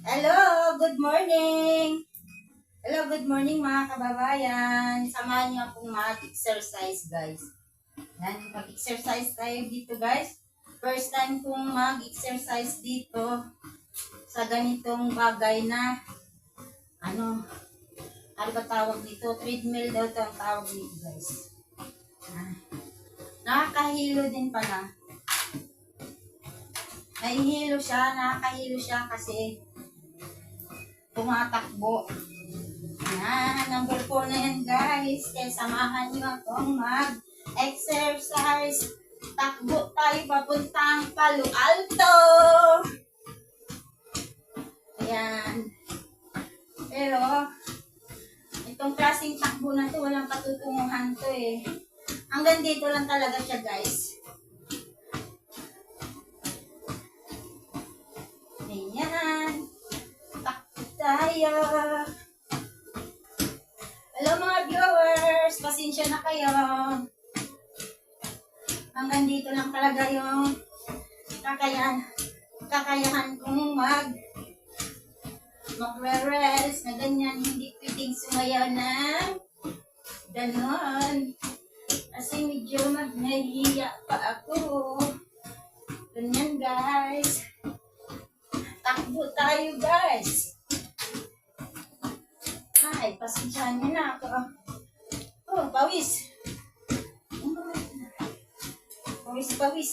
Hello, good morning! Hello, good morning mga kababayan. Samahan niyo akong mag-exercise guys. Yan, mag-exercise tayo dito guys. First time kong mag-exercise dito sa ganitong bagay na ano ba tawag dito? Treadmill daw ito ang tawag dito guys. Nakakahilo din pala. Nakakahilo siya kasi tumatakbo. Yan, number 4 na yan guys. Kaya samahan nyo akong mag-exercise. Takbo tayo papuntang Palo Alto. Ayan. Pero, itong klaseng takbo na to, walang patutunguhan to eh. Hanggang dito lang talaga siya guys. Ayan. Takbo tayo. Hello mga viewers, pasensya na kayo. Hanggang dito lang talaga yung kakayahan kong magre-rest na ganyan. Hindi pwedeng sumayaw na ganon. Kasi medyo nahihiya pa ako. Ganyan guys. Takbo tayo guys. Ay, pasensyahan niyo na ako. Oh, pawis. Pawis.